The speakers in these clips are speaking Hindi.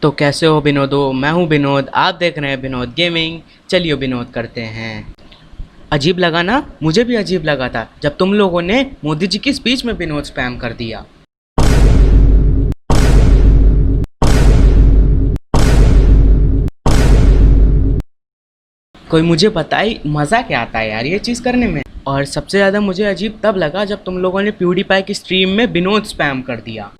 तो कैसे हो विनोदो, मैं हूँ विनोद, आप देख रहे हैं विनोद गेमिंग। चलिए विनोद करते हैं। अजीब लगा ना? मुझे भी अजीब लगा था जब तुम लोगों ने मोदी जी की स्पीच में विनोद स्पैम कर दिया। कोई मुझे बताए मज़ा क्या आता है यार ये चीज़ करने में। और सबसे ज़्यादा मुझे अजीब तब लगा जब तुम लोगों ने प्यूडीपाई की स्ट्रीम में विनोद स्पैम कर दिया।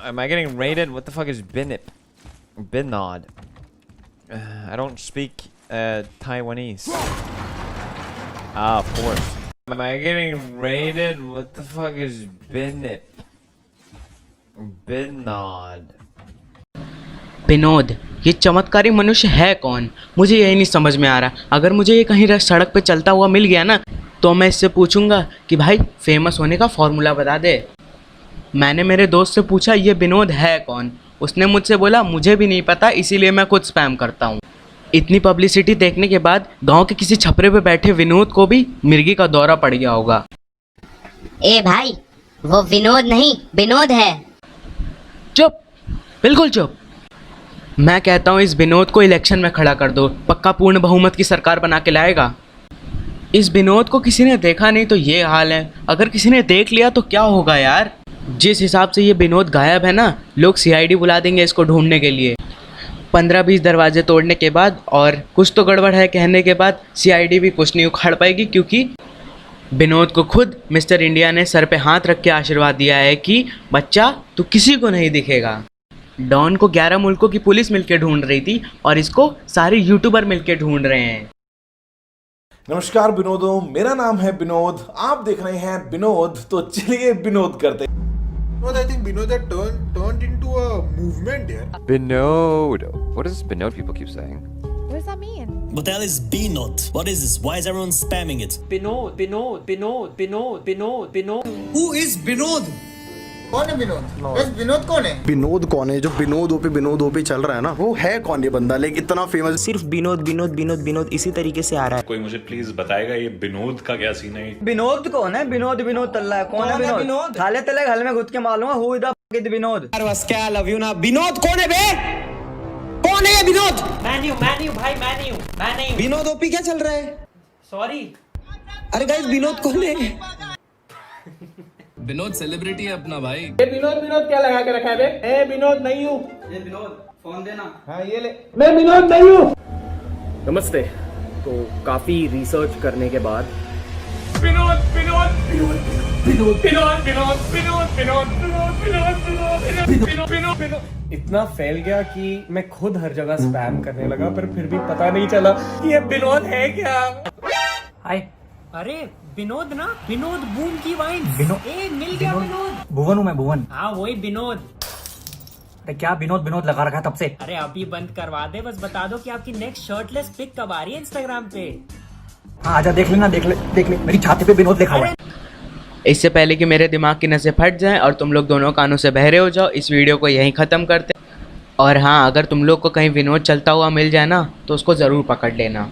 Am I getting raided? What the fuck is Binip? Binod. I don't speak Taiwanese. Ah, of course. Am I getting raided? What the fuck is Binip? Binod. Vinod, ये चमत्कारी मनुष्य है कौन? मुझे यही नहीं समझ में आ रहा। अगर मुझे ये कहीं सड़क पे चलता हुआ मिल गया ना तो मैं इससे पूछूंगा कि भाई फेमस होने का फॉर्मूला बता दे। मैंने मेरे दोस्त से पूछा ये विनोद है कौन, उसने मुझसे बोला मुझे भी नहीं पता, इसीलिए मैं खुद स्पैम करता हूँ। इतनी पब्लिसिटी देखने के बाद गांव के किसी छपरे पे बैठे विनोद को भी मिर्गी का दौरा पड़ गया होगा। ए भाई, वो विनोद नहीं विनोद है। चुप, बिल्कुल चुप। मैं कहता हूँ इस विनोद को इलेक्शन में खड़ा कर दो, पक्का पूर्ण बहुमत की सरकार बना के लाएगा। इस विनोद को किसी ने देखा नहीं तो ये हाल है, अगर किसी ने देख लिया तो क्या होगा यार। जिस हिसाब से ये विनोद गायब है ना, लोग सीआईडी बुला देंगे इसको ढूंढने के लिए। 15-20 दरवाजे तोड़ने के बाद और कुछ तो गड़बड़ है कहने के बाद सीआईडी भी कुछ नहीं उखाड़ पाएगी, क्योंकि विनोद को खुद मिस्टर इंडिया ने सर पे हाथ रख के आशीर्वाद दिया है कि बच्चा तू किसी को नहीं दिखेगा। डॉन को 11 मुल्कों की पुलिस मिलकर ढूंढ रही थी और इसको सारे यूट्यूबर मिलकर ढूंढ रहे हैं। नमस्कार विनोदों, मेरा नाम है विनोद, आप देख रहे हैं विनोद। तो चलिए विनोद करते हैं। I think Binod had turned into a movement here. Binod. What does Binod people keep saying? What does that mean? What the hell is B-Not? What is this? Why is everyone spamming it? Binod. Who is Binod? कौन है विनोद? बस विनोद कौन है? विनोद कौन है? जो विनोद ओपी चल रहा है ना, वो है कौन ये बंदा? लेकिन इतना फेमस सिर्फ विनोद इसी तरीके से आ रहा है। कोई मुझे प्लीज बताएगा ये विनोद का क्या सीन है? विनोद कौन है? विनोद तल्ला है। कौन है विनोद? खाले तले घर में घुस के मालूम हु द विनोद। बस क्या लव यू ना। विनोद कौन है बे? कौन है ये विनोद? मैन्यू भाई, मैन्यू। विनोद ओपी क्या चल रहा है? सॉरी। अरे गाइस, विनोद कौन है? विनोद सेलिब्रिटी है अपना भाई। ये विनोद क्या लगा के रखा है बे? ए विनोद नहीं हूँ। ये विनोद फोन देना। हाँ ये ले। मैं विनोद नहीं हूँ। नमस्ते। तो काफी रिसर्च करने के बाद इतना फैल गया कि मैं खुद हर जगह स्पैम करने लगा, पर फिर भी पता नहीं चला ये विनोद है क्या। हाय, अरे विनोद ना, विनोद बूम की वाइन। मिल गया विनोद। भुवन हूँ मैं, भुवन। हाँ वही विनोद। अरे क्या विनोद लगा रखा है तब से? अरे अभी बंद करवा दे, बस बता दो कि आपकी नेक्स्ट शर्टलेस पिक कब आ रही है इंस्टाग्राम पे। हाँ आजा, देख ले मेरी छाती पे विनोद लिखा हुआ है। इससे पहले कि मेरे दिमाग की नसें फट जाएं और तुम लोग दोनों कानों से बहरे हो जाओ, इस वीडियो को यहीं ख़त्म करते। और हाँ, अगर तुम लोग को कहीं विनोद चलता हुआ मिल जाए ना तो उसको ज़रूर पकड़ लेना।